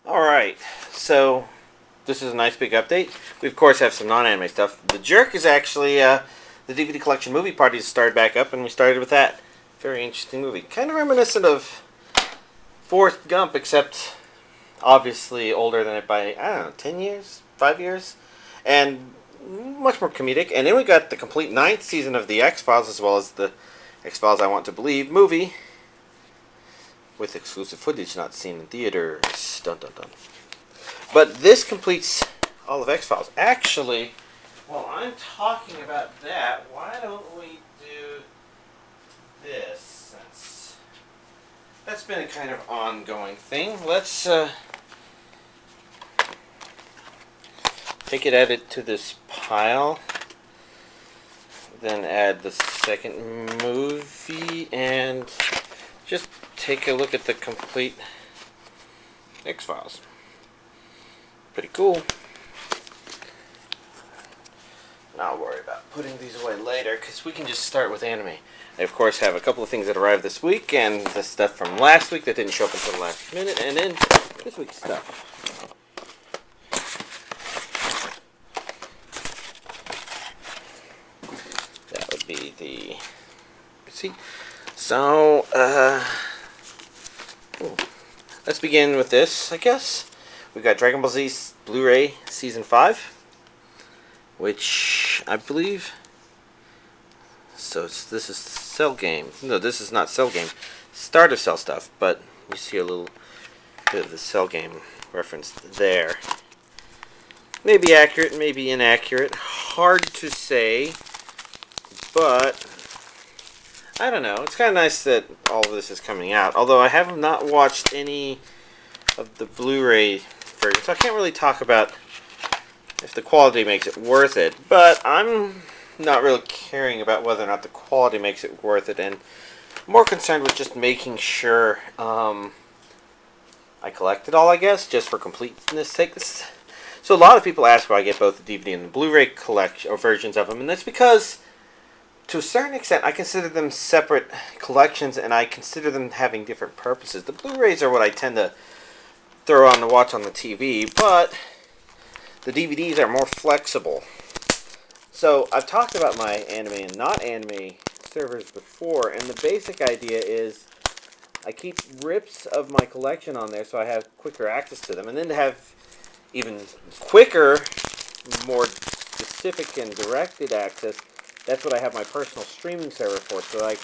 Alright, so this is a nice big update. We of course have some non-anime stuff. The Jerk is actually the DVD collection movie party started back up, and we started with that. Very interesting movie. Kind of reminiscent of Forrest Gump, except obviously older than it by, I don't know, 10 years? 5 years? And much more comedic. And then we got the complete 9th season of The X-Files, as well as the X-Files I Want to Believe movie, with exclusive footage not seen in theaters. Dun dun dun. But this completes all of X-Files. Actually, while I'm talking about that, why don't we do this? Since that's been a kind of ongoing thing. Let's take it, add it to this pile, then add the second movie, and just take a look at the complete X-Files. Pretty cool. And I'll worry about putting these away later, because we can just start with anime. I, of course, have a couple of things that arrived this week, and the stuff from last week that didn't show up until the last minute, and then this week's stuff. That would be the... see? So, let's begin with this, I guess. We've got Dragon Ball Z Blu-ray Season 5, which I believe... so this is Cell Game. No, this is not Cell Game. Start of Cell stuff, but you see a little bit of the Cell Game reference there. Maybe accurate, maybe inaccurate. Hard to say, but I don't know. It's kind of nice that all of this is coming out. Although I have not watched any of the Blu-ray version, so I can't really talk about if the quality makes it worth it. But I'm not really caring about whether or not the quality makes it worth it, and more concerned with just making sure I collect it all, I guess, just for completeness sake. So a lot of people ask why I get both the DVD and the Blu-ray collection or versions of them, and that's because, to a certain extent, I consider them separate collections, and I consider them having different purposes. The Blu-rays are what I tend to throw on to watch on the TV, but the DVDs are more flexible. So I've talked about my anime and not anime servers before, and the basic idea is I keep rips of my collection on there so I have quicker access to them, and then to have even quicker, more specific and directed access, that's what I have my personal streaming server for, so I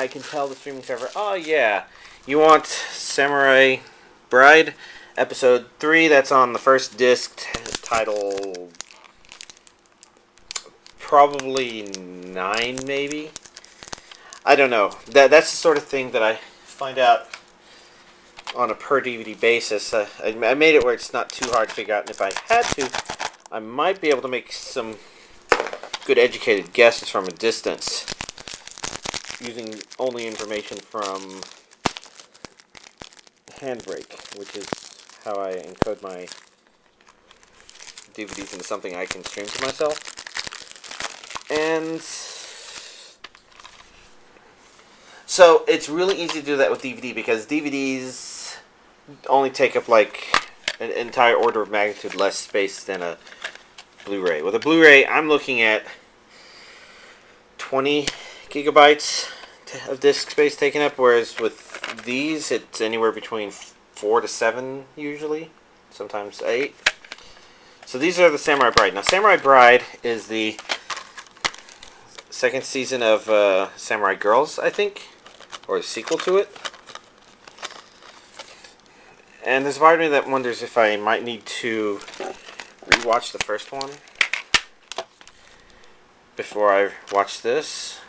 can tell the streaming server, oh yeah, you want Samurai Bride episode 3, that's on the first disc, title probably 9 maybe. I don't know. That's the sort of thing that I find out on a per DVD basis. I made it where it's not too hard to figure out, and if I had to, I might be able to make some good educated guesses from a distance using only information from Handbrake, which is how I encode my DVDs into something I can stream to myself. And so it's really easy to do that with DVD, because DVDs only take up like an entire order of magnitude less space than a Blu-ray. With a Blu-ray, I'm looking at 20 gigabytes of disk space taken up, whereas with these, it's anywhere between 4 to 7 usually, sometimes 8. So these are the Samurai Bride. Now, Samurai Bride is the second season of Samurai Girls, I think, or a sequel to it. And there's a part of me that wonders if I might need to rewatch the first one before I watch this.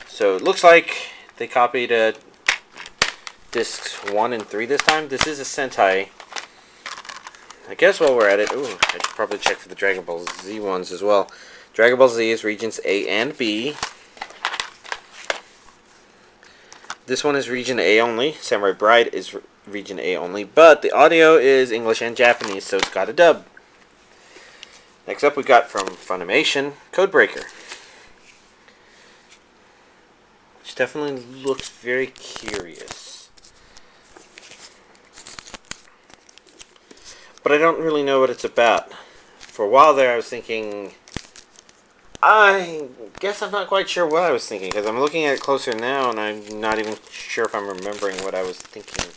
So it looks like they copied discs 1 and 3 this time. This is a Sentai. I guess while we're at it, I should probably check for the Dragon Ball Z ones as well. Dragon Ball Z is regions A and B. This one is region A only. Samurai Bride is region A only, but the audio is English and Japanese, so it's got a dub. Next up, we got from Funimation, Codebreaker, which definitely looks very curious. but I don't really know what it's about. For a while there, I was thinking, I guess I'm not quite sure what I was thinking, because I'm looking at it closer now, and I'm not even sure if I'm remembering what I was thinking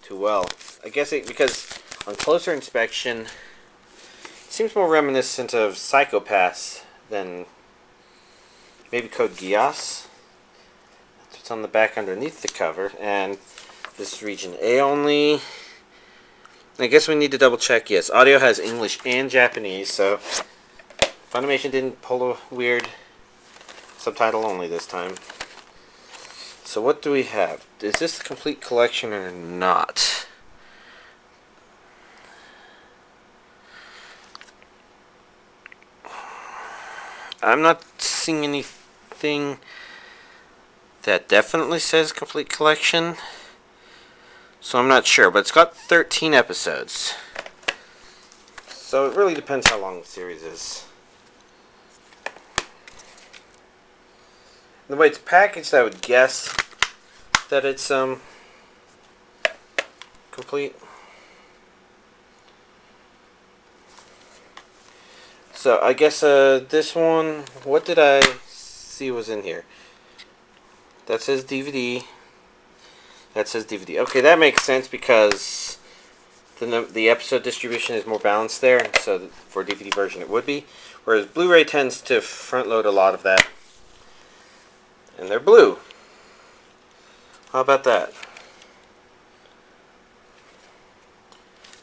too well. I guess because on closer inspection, it seems more reminiscent of Psychopaths than maybe Code Geass. That's what's on the back underneath the cover, and this is region A only. I guess we need to double check. Yes, audio has English and Japanese, so Funimation didn't pull a weird subtitle only this time. So what do we have? Is this the complete collection or not? I'm not seeing anything that definitely says complete collection, so I'm not sure, but it's got 13 episodes. So it really depends how long the series is. The way it's packaged, I would guess that it's complete. So I guess this one, what did I see was in here? That says DVD. That says DVD. Okay, that makes sense because the episode distribution is more balanced there. So for a DVD version it would be. Whereas Blu-ray tends to front load a lot of that. And they're blue. How about that?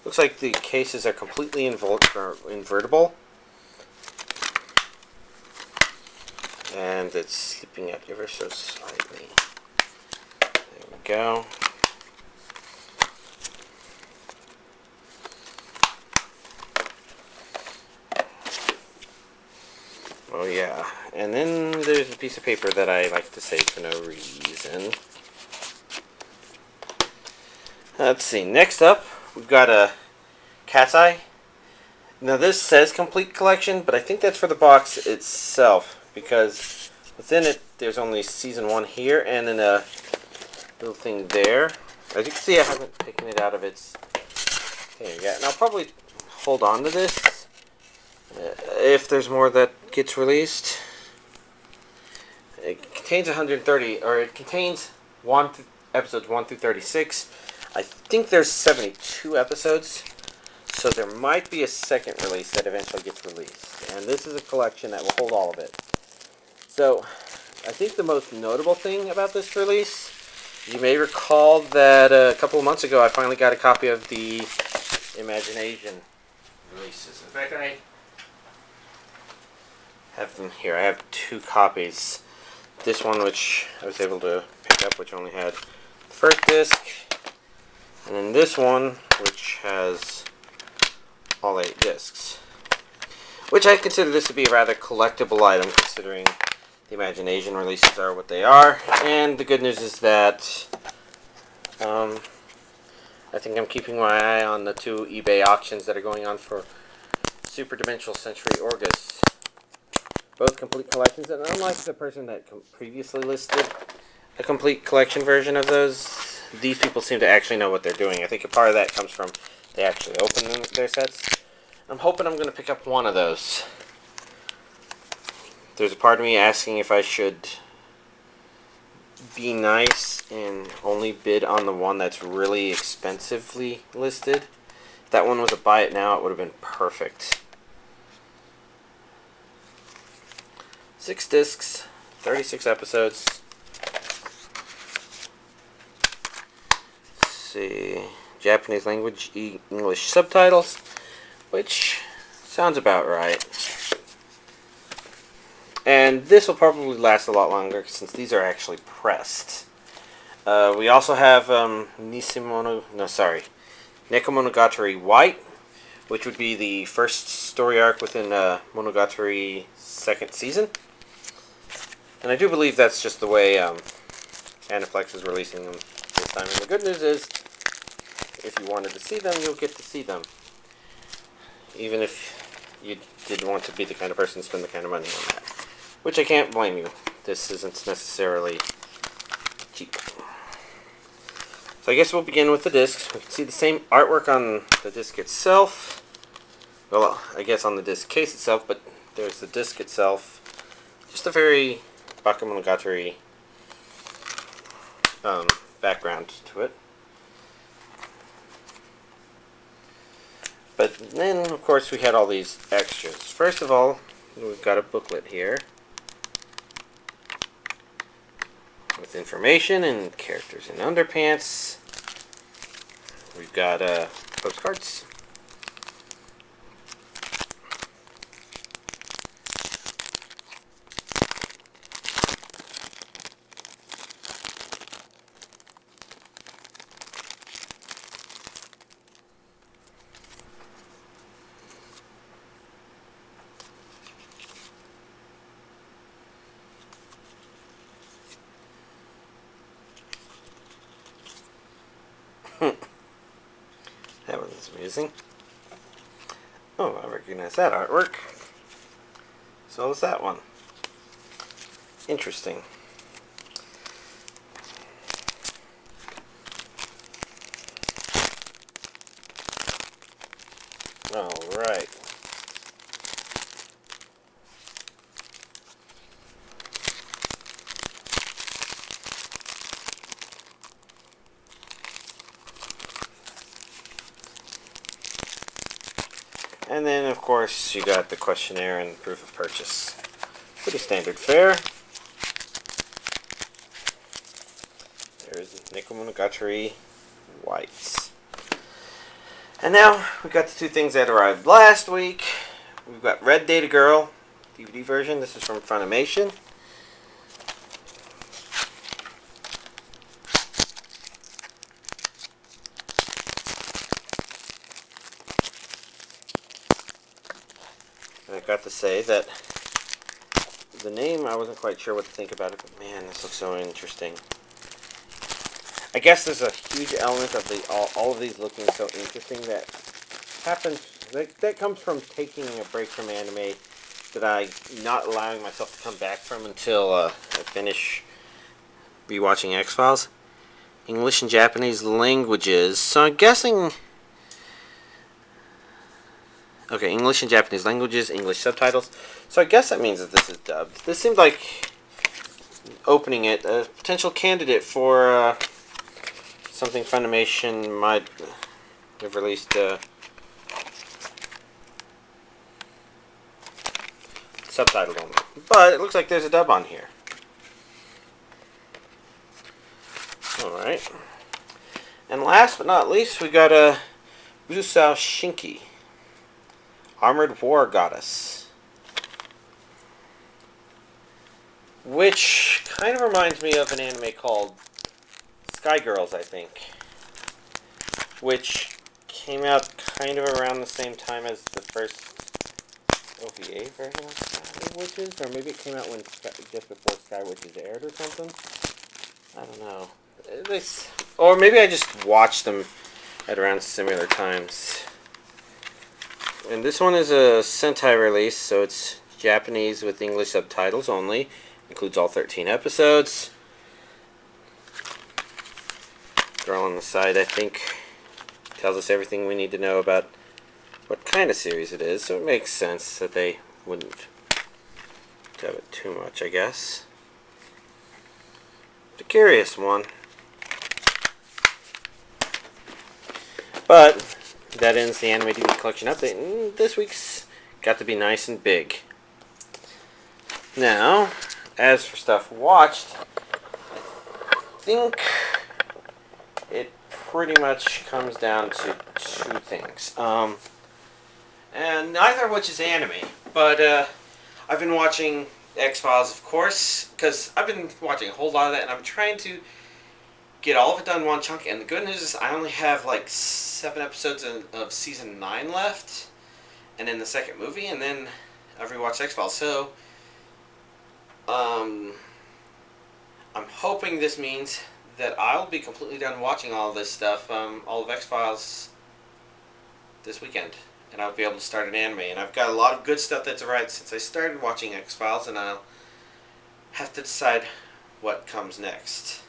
Looks like the cases are completely invertible. And it's slipping out ever so slightly. There we go. Oh yeah. And then there's a piece of paper that I like to save for no reason. Let's see. Next up, we've got a TRSI. Now this says complete collection, but I think that's for the box itself, because within it there's only season 1 here and then a little thing there. As you can see, I haven't taken it out of its thing yet, and I'll probably hold on to this if there's more that gets released. It contains 130, or it contains episodes 1 through 36. I think there's 72 episodes, so there might be a second release that eventually gets released. And this is a collection that will hold all of it. So, I think the most notable thing about this release, you may recall that a couple of months ago I finally got a copy of the Imagination releases. In fact, I have them here. I have 2 copies. This one, which I was able to pick up, which only had the first disc, and then this one, which has all 8 discs. Which I consider this to be a rather collectible item, considering the Imagination releases are what they are. And the good news is that I think I'm keeping my eye on the 2 eBay auctions that are going on for Super Dimensional Century Orgus. Both complete collections, and unlike the person that previously listed a complete collection version of those, these people seem to actually know what they're doing. I think a part of that comes from they actually open their sets. I'm hoping I'm going to pick up one of those. There's a part of me asking if I should be nice and only bid on the one that's really expensively listed. If that one was a buy it now, it would have been perfect. 6 discs, 36 episodes. Let's see. Japanese language, English subtitles, which sounds about right. And this will probably last a lot longer since these are actually pressed. We also have Nekomonogatari White, which would be the first story arc within Monogatari second season. And I do believe that's just the way Aniplex is releasing them this time. And the good news is, if you wanted to see them, you'll get to see them. Even if you didn't want to be the kind of person to spend the kind of money on that. Which I can't blame you. This isn't necessarily cheap. So I guess we'll begin with the discs. We can see the same artwork on the disc itself. Well, I guess on the disc case itself, but there's the disc itself. Just a very Bakemonogatari background to it. But then, of course, we had all these extras. First of all, we've got a booklet here with information and characters in underpants. We've got postcards. That was amusing. Oh, I recognize that artwork. So is that one. Interesting. Alright. And then, of course, you got the questionnaire and proof of purchase. Pretty standard fare. There's Nekomonogatari White. And now, we got the two things that arrived last week. We've got Red Data Girl, DVD version. This is from Funimation. I got to say that the name, I wasn't quite sure what to think about it, but man, this looks so interesting. I guess there's a huge element of all of these looking so interesting that happens, that comes from taking a break from anime that I'm not allowing myself to come back from until I finish rewatching X-Files. English and Japanese languages, so I'm guessing... Okay, English and Japanese languages, English subtitles. So I guess that means that this is dubbed. This seemed like opening it a potential candidate for something Funimation might have released subtitled only. But it looks like there's a dub on here. Alright. And last but not least, we got a Busou Shinki. Armored War Goddess. Which kind of reminds me of an anime called Sky Girls, I think. Which came out kind of around the same time as the first OVA version of Sky Witches. Or maybe it came out when just before Sky Witches aired or something. I don't know. Or maybe I just watched them at around similar times. And this one is a Sentai release, so it's Japanese with English subtitles only. Includes all 13 episodes. Girl on the side, I think, tells us everything we need to know about what kind of series it is, so it makes sense that they wouldn't dub it too much, I guess. It's a curious one. But that ends the Anime DVD collection update, and this week's got to be nice and big. Now, as for stuff watched, I think it pretty much comes down to two things. And neither of which is anime, but I've been watching X-Files, of course, because I've been watching a whole lot of that, and I'm trying to get all of it done in one chunk, and the good news is I only have like 7 episodes of season 9 left, and then the second movie, and then I've rewatched X-Files, so I'm hoping this means that I'll be completely done watching all of this stuff, all of X-Files this weekend, and I'll be able to start an anime, and I've got a lot of good stuff that's arrived since I started watching X-Files, and I'll have to decide what comes next.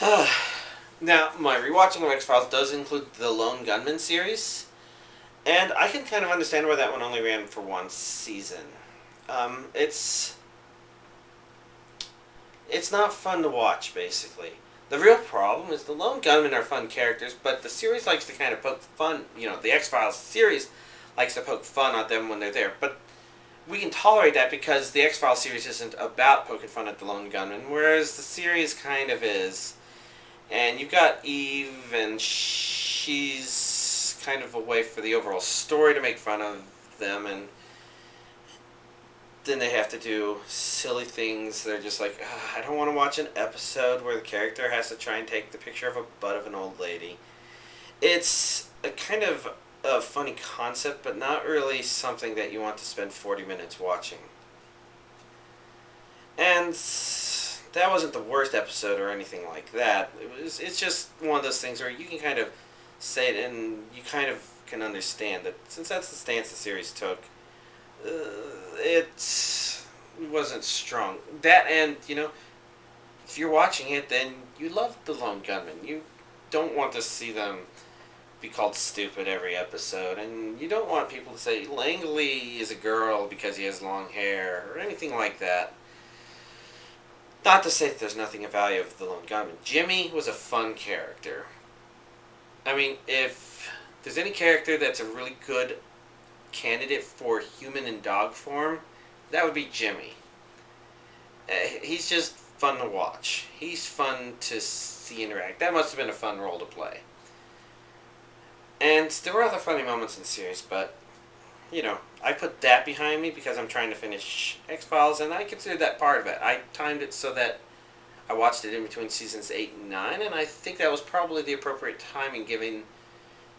Now, my rewatching of X-Files does include the Lone Gunman series, and I can kind of understand why that one only ran for one season. It's not fun to watch, basically. The real problem is the Lone Gunmen are fun characters, but the series likes to kind of poke fun. The X-Files series likes to poke fun at them when they're there, but we can tolerate that because the X-Files series isn't about poking fun at the Lone Gunmen, whereas the series kind of is. And you've got Eve, and she's kind of a way for the overall story to make fun of them, and then they have to do silly things. They're just like, I don't want to watch an episode where the character has to try and take the picture of a butt of an old lady. It's a kind of a funny concept, but not really something that you want to spend 40 minutes watching. And that wasn't the worst episode or anything like that. It's just one of those things where you can kind of say it and you kind of can understand that since that's the stance the series took, it wasn't strong. That, and if you're watching it, then you love the Lone Gunmen. You don't want to see them be called stupid every episode, and you don't want people to say Langley is a girl because he has long hair or anything like that. Not to say that there's nothing of value of the Lone Gunman. Jimmy was a fun character. I mean, if there's any character that's a really good candidate for human and dog form, that would be Jimmy. He's just fun to watch. He's fun to see interact. That must have been a fun role to play. And there were other funny moments in the series, but I put that behind me because I'm trying to finish X-Files, and I considered that part of it. I timed it so that I watched it in between seasons 8 and 9, and I think that was probably the appropriate timing, given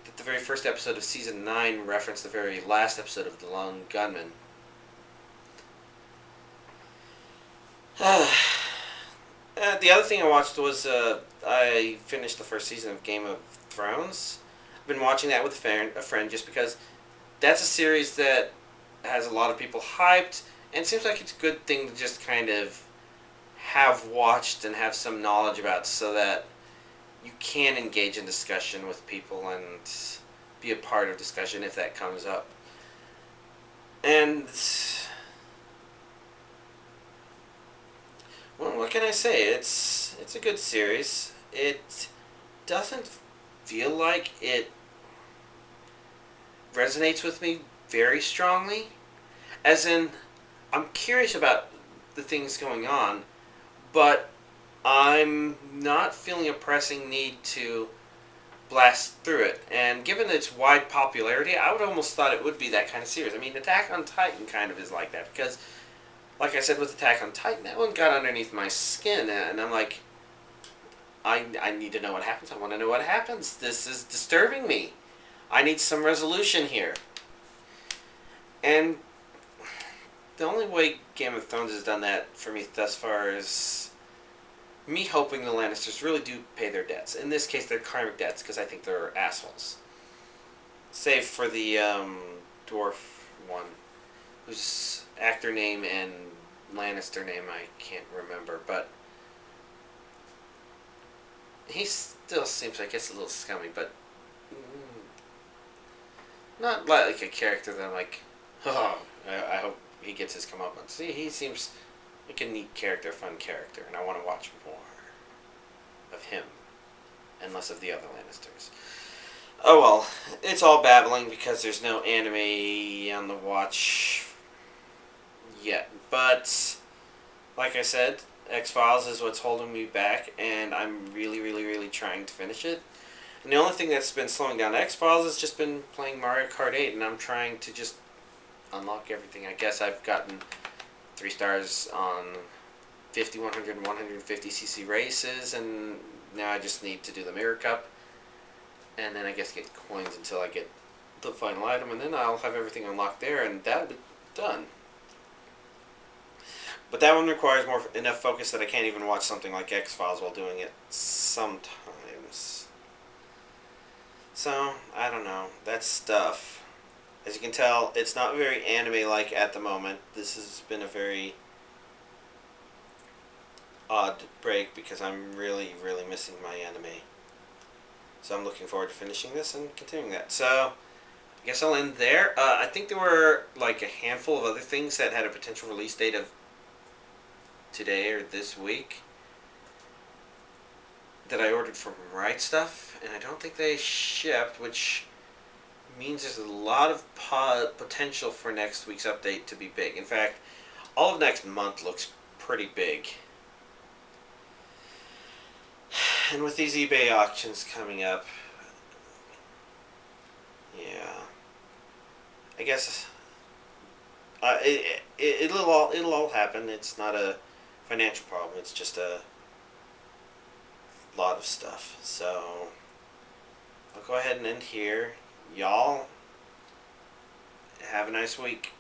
that the very first episode of season 9 referenced the very last episode of The Lone Gunman. The other thing I watched was I finished the first season of Game of Thrones. I've been watching that with a friend just because that's a series that has a lot of people hyped, and it seems like it's a good thing to just kind of have watched and have some knowledge about so that you can engage in discussion with people and be a part of discussion if that comes up. And well, what can I say? It's a good series. It doesn't feel like it resonates with me very strongly. As in, I'm curious about the things going on, but I'm not feeling a pressing need to blast through it. And given its wide popularity, I would almost thought it would be that kind of series. I mean, Attack on Titan kind of is like that, because, like I said with Attack on Titan, that one got underneath my skin, and I'm like, I need to know what happens. I want to know what happens. This is disturbing me. I need some resolution here. And the only way Game of Thrones has done that for me thus far is me hoping the Lannisters really do pay their debts. In this case, they're karmic debts, because I think they're assholes. Save for the dwarf one, whose actor name and Lannister name I can't remember, but he still seems like it's a little scummy, but not like a character that I'm like, oh, I hope he gets his comeuppance. See, he seems like a neat character, fun character, and I want to watch more of him and less of the other Lannisters. Oh well, it's all babbling because there's no anime on the watch yet. But, like I said, X-Files is what's holding me back, and I'm really, really, really trying to finish it. And the only thing that's been slowing down X-Files has just been playing Mario Kart 8, and I'm trying to just unlock everything. I guess I've gotten 3 stars on 50, 100, and 150cc races, and now I just need to do the Mirror Cup, and then I guess get coins until I get the final item, and then I'll have everything unlocked there, and that'll be done. But that one requires enough focus that I can't even watch something like X-Files while doing it sometimes. So, I don't know. That's stuff. As you can tell, it's not very anime-like at the moment. This has been a very odd break because I'm really, really missing my anime. So I'm looking forward to finishing this and continuing that. So I guess I'll end there. I think there were like a handful of other things that had a potential release date of today or this week that I ordered from Right Stuff, and I don't think they shipped, which means there's a lot of potential for next week's update to be big. In fact, all of next month looks pretty big. And with these eBay auctions coming up, yeah, I guess it'll all happen. It's not a financial problem. It's just a lot of stuff. So I'll go ahead and end here. Y'all have a nice week.